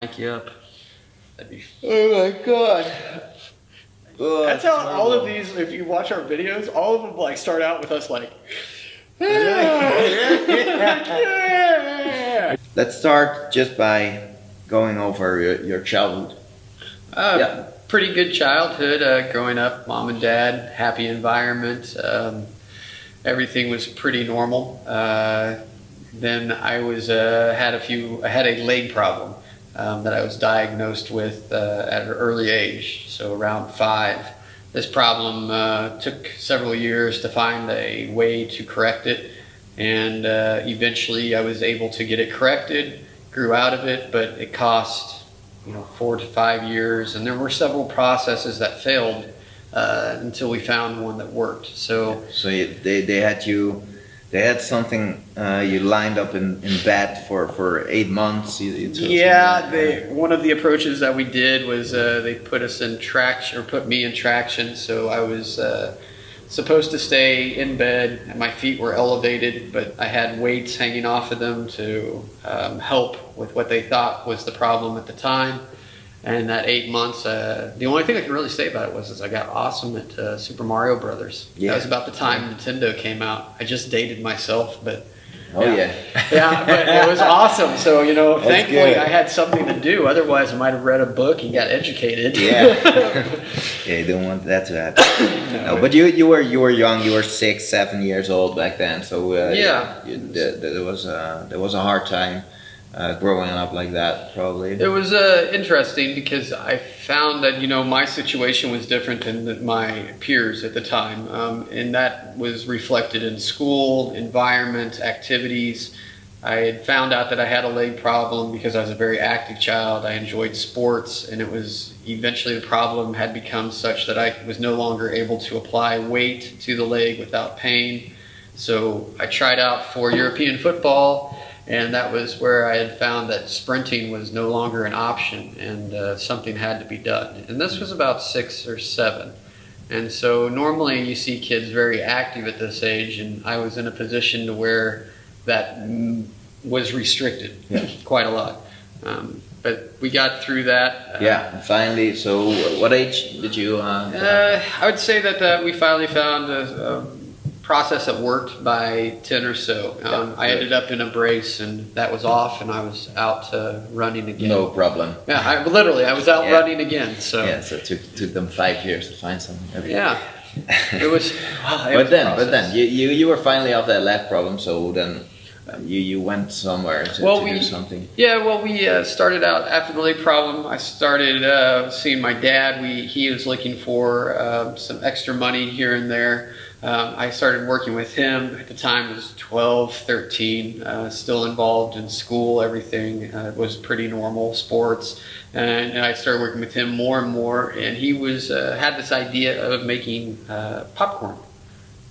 Mic you up. That'd be. Oh my god. Oh, That's how all of these, if you watch our videos, all of them like start out with us like. Let's start just by going over your childhood. Pretty good childhood. Growing up, mom and dad, happy environment. Everything was pretty normal. Then I was I had a leg problem that I was diagnosed with at an early age, so around 5. This problem took several years to find a way to correct it, and eventually I was able to get it corrected, grew out of it, but it cost 4 to 5 years, and there were several processes that failed until we found one that worked. So they had something you lined up in bed for 8 months. One of the approaches that we did was they put us in traction, or put me in traction. So I was supposed to stay in bed, and my feet were elevated, but I had weights hanging off of them to help with what they thought was the problem at the time. And that 8 months, the only thing I can really say about it was I got awesome at Super Mario Brothers. Yeah. That was about the time Nintendo came out. I just dated myself, but but it was awesome. So thankfully I had something to do. Otherwise, I might have read a book and got educated. Yeah, you don't want that to happen. No, but you were young. You were 6, 7 years old back then. So there was a hard time. Growing up like that, probably. It was interesting because I found that my situation was different than my peers at the time, and that was reflected in school, environment, activities. I had found out that I had a leg problem because I was a very active child. I enjoyed sports, and it was eventually the problem had become such that I was no longer able to apply weight to the leg without pain. So I tried out for European football. And that was where I had found that sprinting was no longer an option, and something had to be done. And this was about 6 or 7. And so normally you see kids very active at this age, and I was in a position to where that was restricted quite a lot. But we got through that. Finally. So what age did you? I would say that we finally found a process that worked by 10 or so. I ended up in a brace, and that was off, and I was out running again. No problem. Yeah, I was out running again. So it took them 5 years to find something. Yeah, it was. But then you were finally off that leg problem. So then you went somewhere to do something. Yeah, well, we started out after the leg problem. I started seeing my dad. He was looking for some extra money here and there. I started working with him. At the time, I was 12, 13, still involved in school. Everything was pretty normal, sports. And I started working with him more and more. And he had this idea of making popcorn.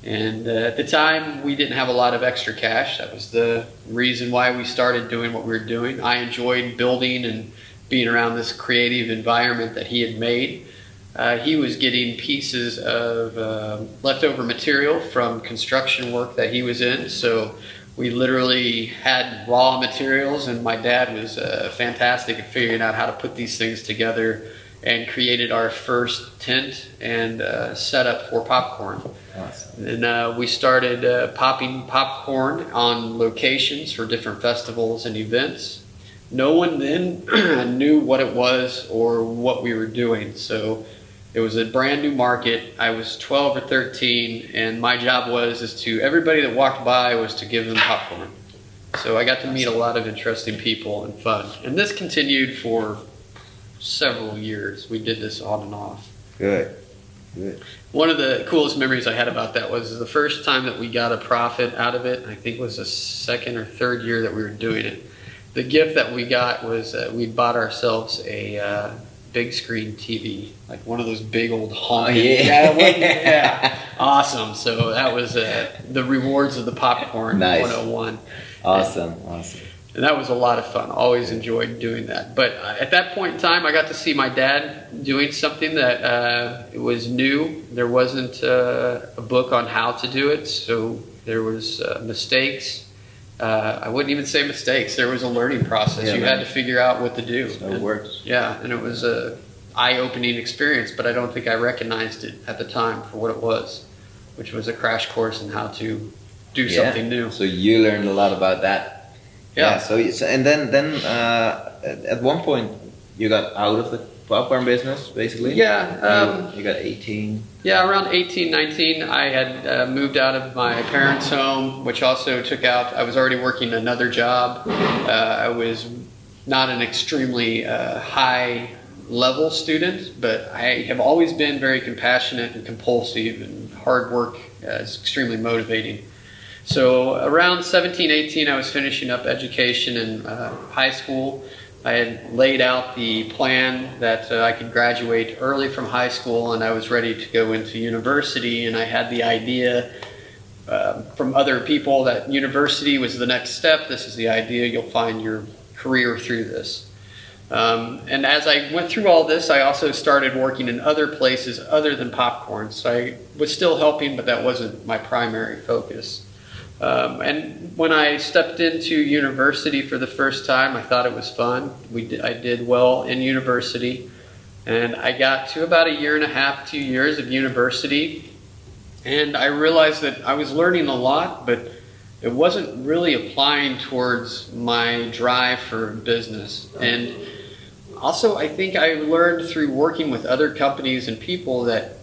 And at the time, we didn't have a lot of extra cash. That was the reason why we started doing what we were doing. I enjoyed building and being around this creative environment that he had made. He was getting pieces of leftover material from construction work that he was in, so we literally had raw materials, and my dad was fantastic at figuring out how to put these things together and created our first tent and setup for popcorn. Awesome. And we started popping popcorn on locations for different festivals and events. No one then knew what it was or what we were doing, so it was a brand new market. I was 12 or 13, and my job was to everybody that walked by was to give them popcorn. So I got to meet a lot of interesting people and fun. And this continued for several years. We did this on and off. Good. One of the coolest memories I had about that was the first time that we got a profit out of it. I think it was the 2nd or 3rd year that we were doing it. The gift that we got was we bought ourselves a big screen TV, like one of those big old honking. Awesome. So that was the rewards of the popcorn. Nice. 101. Awesome. And that was a lot of fun. Always enjoyed doing that. But at that point in time, I got to see my dad doing something that was new. There wasn't a book on how to do it, so there was mistakes. I wouldn't even say mistakes. There was a learning process. You had to figure out what to do. So it works. Yeah, and it was a eye-opening experience, but I don't think I recognized it at the time for what it was, which was a crash course in how to do something new. So you learned a lot about that. Yeah. So and then at one point you got out of the popcorn business, basically. Yeah. You got 18. Yeah, around 18, 19, I had moved out of my parents' home, which also took out, I was already working another job. I was not an extremely high level student, but I have always been very compassionate and compulsive, and hard work is extremely motivating. So around 17, 18, I was finishing up education in high school. I had laid out the plan that I could graduate early from high school, and I was ready to go into university, and I had the idea from other people that university was the next step. This is the idea. You'll find your career through this. And as I went through all this, I also started working in other places other than popcorn. So I was still helping, but that wasn't my primary focus. And when I stepped into university for the first time, I thought it was fun. I did well in university, and I got to about 1.5 to 2 years of university, and I realized that I was learning a lot, but it wasn't really applying towards my drive for business. And also, I think I learned through working with other companies and people that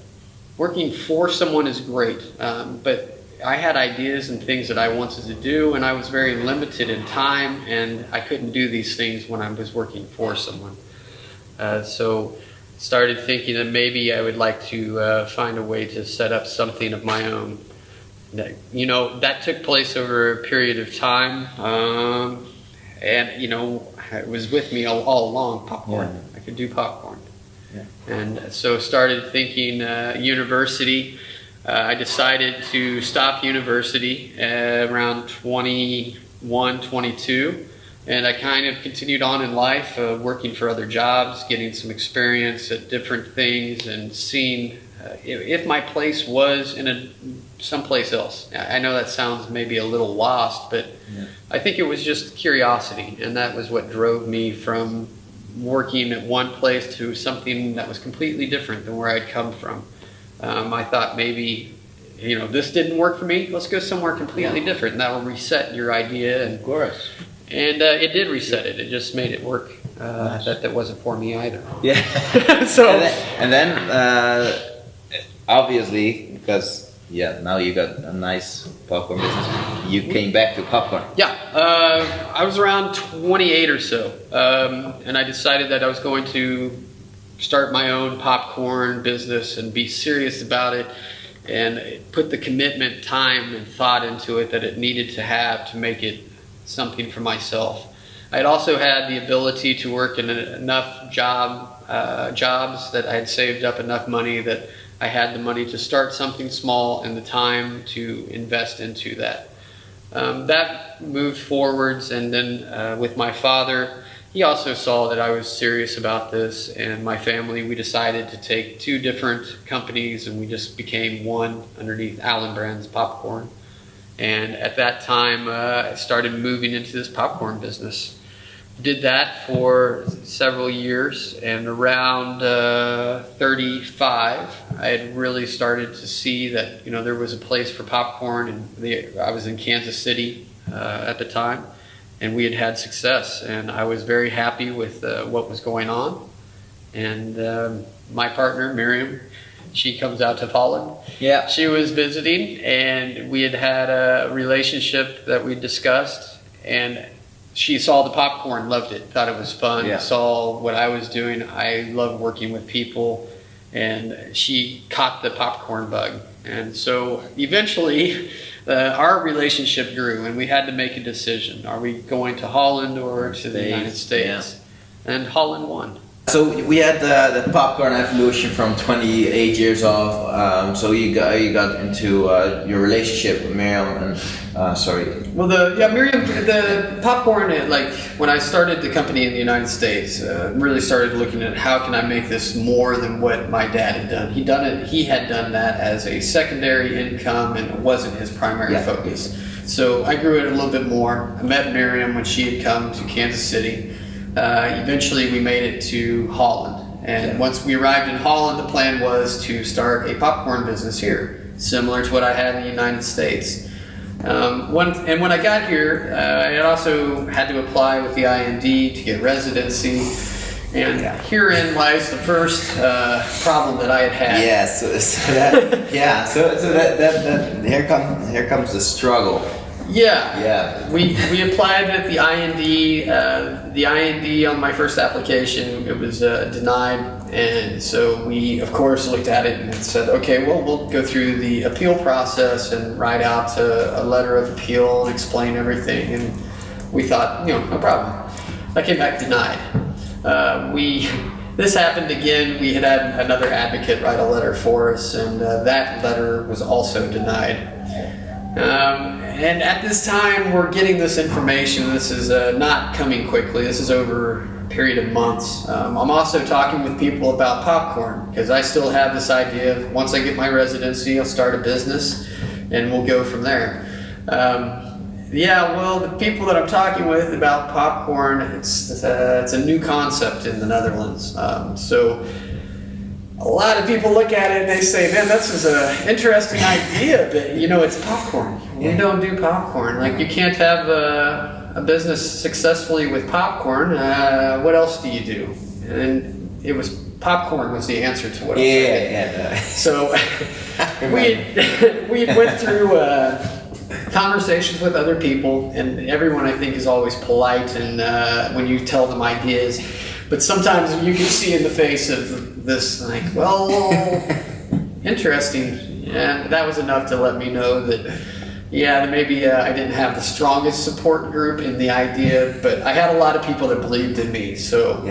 working for someone is great, but I had ideas and things that I wanted to do, and I was very limited in time, and I couldn't do these things when I was working for someone. So started thinking that maybe I would like to find a way to set up something of my own. That took place over a period of time, and it was with me all along, popcorn. Yeah. I could do popcorn. Yeah. And so started thinking university. I decided to stop university around 21, 22, and I kind of continued on in life, working for other jobs, getting some experience at different things, and seeing if my place was in someplace else. I know that sounds maybe a little lost, but I think it was just curiosity, and that was what drove me from working at one place to something that was completely different than where I'd come from. I thought maybe, this didn't work for me. Let's go somewhere completely different, and that will reset your idea. And, of course. And it did reset it. It just made it work. Nice. That wasn't for me either. Yeah. So. And then obviously, because now you got a nice popcorn business, you came back to popcorn. Yeah. I was around 28 or so, and I decided that I was going to start my own popcorn business and be serious about it, and put the commitment, time, and thought into it that it needed to have to make it something for myself. I had also had the ability to work in enough jobs that I had saved up enough money that I had the money to start something small and the time to invest into that. That moved forwards, and then with my father, he also saw that I was serious about this, and my family, we decided to take 2 different companies, and we just became one underneath Allenbrand's Popcorn. And at that time, I started moving into this popcorn business. Did that for several years, and around 35, I had really started to see that there was a place for popcorn, and I was in Kansas City at the time. And we had had success, and I was very happy with what was going on. And my partner, Miriam, she comes out to Holland. Yeah. She was visiting, and we had had a relationship that we discussed, and she saw the popcorn, loved it, thought it was fun, saw what I was doing. I love working with people, and she caught the popcorn bug. And so eventually our relationship grew, and we had to make a decision. Are we going to Holland or to the United States? Yeah. And Holland won. So we had the popcorn evolution from 28 years old. So you got into your relationship with Miriam and sorry. Well, Miriam, the popcorn. Like when I started the company in the United States, really started looking at how can I make this more than what my dad had done. He had done that as a secondary income, and it wasn't his primary focus. So I grew it a little bit more. I met Miriam when she had come to Kansas City. Eventually we made it to Holland. And once we arrived in Holland, the plan was to start a popcorn business here, similar to what I had in the United States. When I got here, I also had to apply with the IND to get residency. And herein lies the first problem that I had had. Yeah, so that here comes the struggle. Yeah. We applied at the IND. The IND on my first application, it was denied, and so we of course looked at it and said, okay, well, we'll go through the appeal process and write out a letter of appeal and explain everything. And we thought, no problem. That came back denied. This happened again. We had another advocate write a letter for us, and that letter was also denied. And at this time, we're getting this information. This is not coming quickly. This is over a period of months. I'm also talking with people about popcorn, because I still have this idea of once I get my residency, I'll start a business and we'll go from there. Well, the people that I'm talking with about popcorn, it's a new concept in the Netherlands. So a lot of people look at it and they say, man, this is an interesting idea, but it's popcorn. We don't do popcorn. Like, you can't have a business successfully with popcorn. What else do you do? And popcorn was the answer to what I was saying. So we went through conversations with other people, and everyone, I think, is always polite and when you tell them ideas. But sometimes you can see in the face of this, like, well, interesting. And that was enough to let me know that, maybe I didn't have the strongest support group in the idea, but I had a lot of people that believed in me. So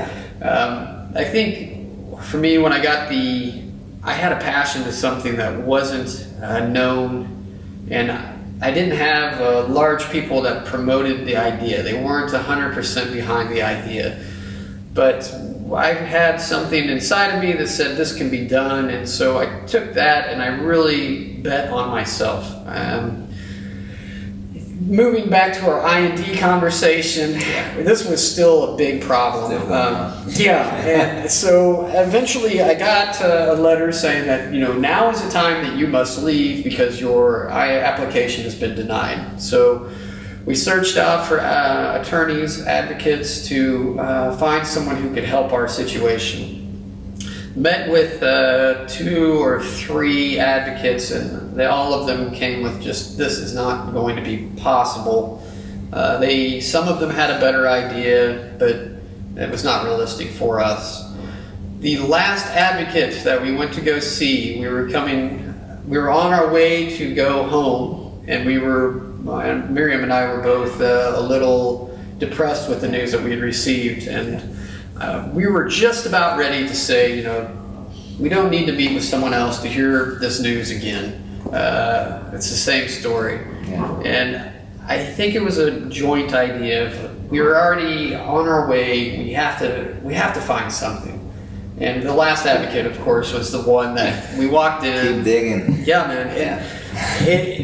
I think for me, when I had a passion to something that wasn't known, and I didn't have large people that promoted the idea. They weren't 100% behind the idea. But I had something inside of me that said this can be done, and so I took that and I really bet on myself. Moving back to our IND conversation, this was still a big problem. And so eventually I got a letter saying that now is the time that you must leave because your application has been denied. So we searched out for attorneys, advocates to find someone who could help our situation. Met with 2 or 3 advocates, and all of them came with just, this is not going to be possible. Some of them had a better idea, but it was not realistic for us. The last advocate that we went to go see, we were on our way to go home, and Miriam and I were both a little depressed with the news that we had received, and we were just about ready to say, we don't need to meet with someone else to hear this news again. It's the same story. And I think it was a joint idea of, we were already on our way, we have to find something. And the last advocate, of course, was the one that we walked in. Keep digging. Yeah, man.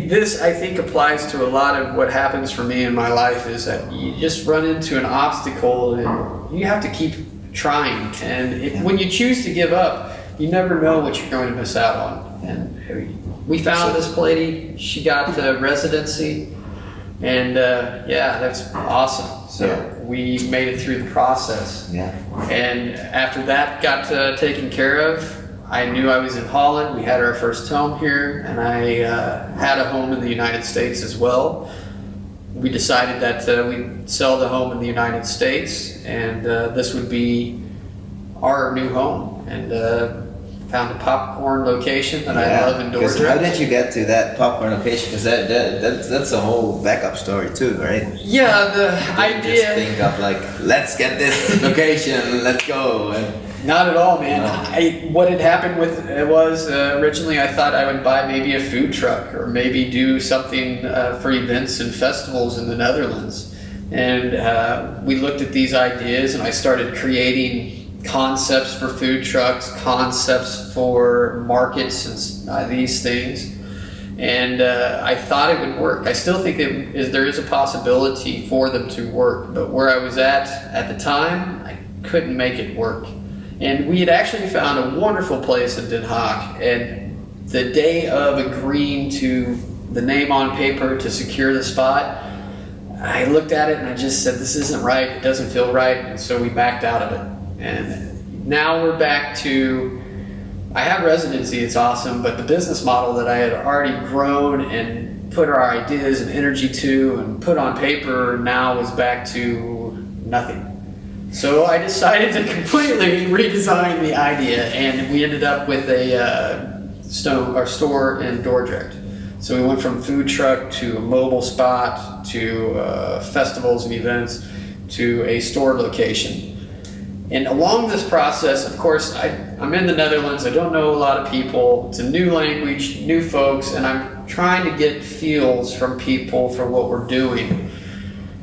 This, I think, applies to a lot of what happens for me in my life, is that you just run into an obstacle and you have to keep trying. And when you choose to give up, you never know what you're going to miss out on. And we found this lady. She got the residency, and that's awesome. So we made it through the process. And after that got taken care of, I knew I was in Holland. We had our first home here, and I had a home in the United States as well. We decided that we'd sell the home in the United States, and this would be our new home. And found a popcorn location that I love in Dordrecht. How did you get to that popcorn location? Because that's a whole backup story too, right? Yeah, the idea. Just think of like, let's get this location, let's go. Not at all, man. No. What had happened with it was originally I thought I would buy maybe a food truck or maybe do something for events and festivals in the Netherlands. And we looked at these ideas, and I started creating concepts for food trucks, concepts for markets, and these things. And I thought it would work. I still think there is a possibility for them to work, but where I was at the time, I couldn't make it work. And we had actually found a wonderful place in Den Haag, and the day of agreeing to the name on paper to secure the spot, I looked at it and I just said, this isn't right, it doesn't feel right, and so we backed out of it. And now we're back to, I have residency, it's awesome, but the business model that I had already grown and put our ideas and energy to and put on paper now is back to nothing. So I decided to completely redesign the idea, and we ended up with a store in Dordrecht. So we went from food truck to a mobile spot to festivals and events to a store location. And along this process, of course, I'm in the Netherlands. I don't know a lot of people. It's a new language, new folks, and I'm trying to get feels from people for what we're doing.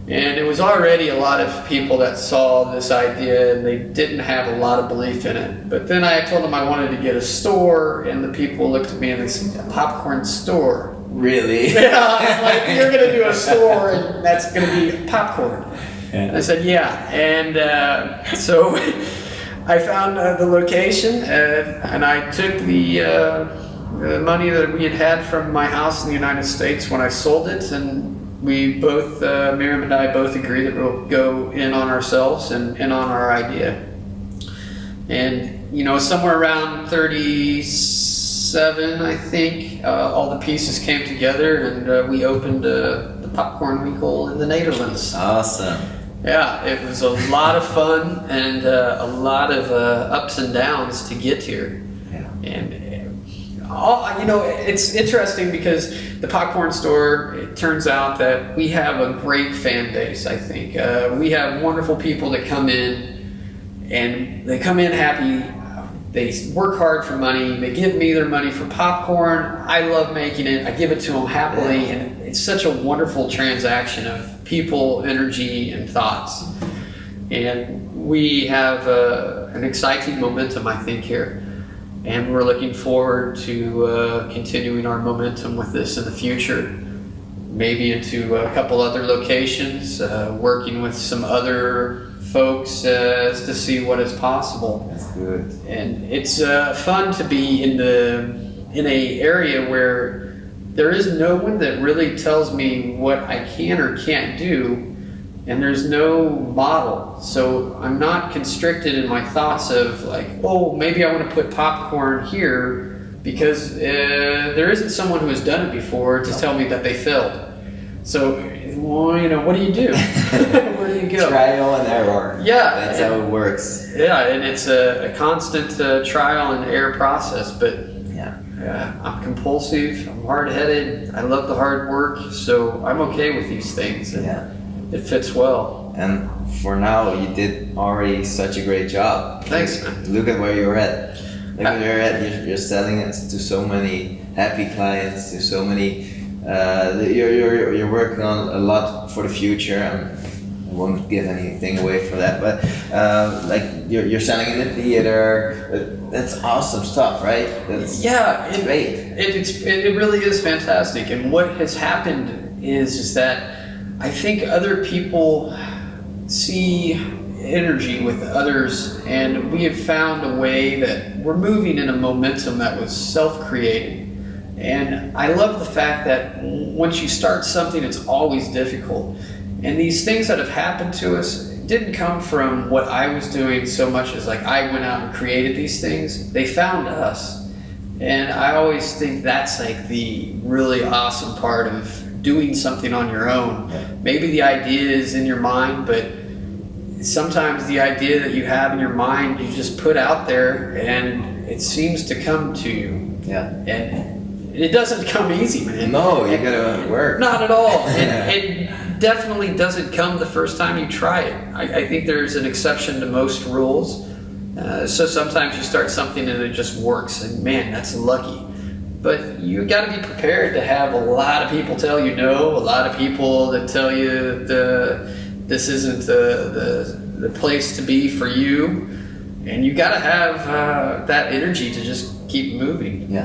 And it was already a lot of people that saw this idea and they didn't have a lot of belief in it. But then I told them I wanted to get a store, and the people looked at me and they said, a popcorn store? Really? Yeah, I'm like, you're going to do a store and that's going to be popcorn. And I said, yeah. And so I found the location, and I took the money that we had from my house in the United States when I sold it, and we both, Miriam and I both agreed that we'll go in on ourselves and in on our idea. And, you know, somewhere around 37, I think, all the pieces came together, and we opened the Popcorn Winkel in the Netherlands. Awesome. Yeah, it was a lot of fun and a lot of ups and downs to get here. Yeah. And you know, it's interesting because the popcorn store, it turns out that we have a great fan base, I think. We have wonderful people that come in, and they come in happy. They work hard for money. They give me their money for popcorn. I love making it. I give it to them happily, and it's such a wonderful transaction of people, energy, and thoughts. And we have an exciting momentum, I think, here. And we're looking forward to continuing our momentum with this in the future. Maybe into a couple other locations, working with some other folks to see what is possible. That's good. And it's fun to be in a area where there is no one that really tells me what I can or can't do, and there's no model. So I'm not constricted in my thoughts of like, oh, maybe I want to put popcorn here because there isn't someone who has done it before to tell me that they failed. So, well, you know, what do you do? Where do you go? Trial and error. Yeah. That's how it works. Yeah, and it's a constant trial and error process, but Yeah. I'm compulsive, I'm hard-headed, I love the hard work, so I'm okay with these things. And it fits well. And for now, you did already such a great job. Thanks, man. Look at where you're at. Look at where you're at. You're selling it to so many happy clients, to so many. You're working on a lot for the future. I won't give anything away for that, but like you're selling in the theater. That's awesome stuff, right? That's great. It really is fantastic. And what has happened is that I think other people see energy with others, and we have found a way that we're moving in a momentum that was self-created. And I love the fact that once you start something, it's always difficult. And these things that have happened to us didn't come from what I was doing so much as like I went out and created these things. They found us. And I always think that's like the really awesome part of doing something on your own. Maybe the idea is in your mind, but sometimes the idea that you have in your mind, you just put out there and it seems to come to you. Yeah. And it doesn't come easy, man. No, you gotta work. Not at all. It definitely doesn't come the first time you try it. I think there's an exception to most rules. So sometimes you start something and it just works, and man, that's lucky. But you got to be prepared to have a lot of people tell you no, a lot of people that tell you this isn't the place to be for you, and you got to have that energy to just keep moving. Yeah.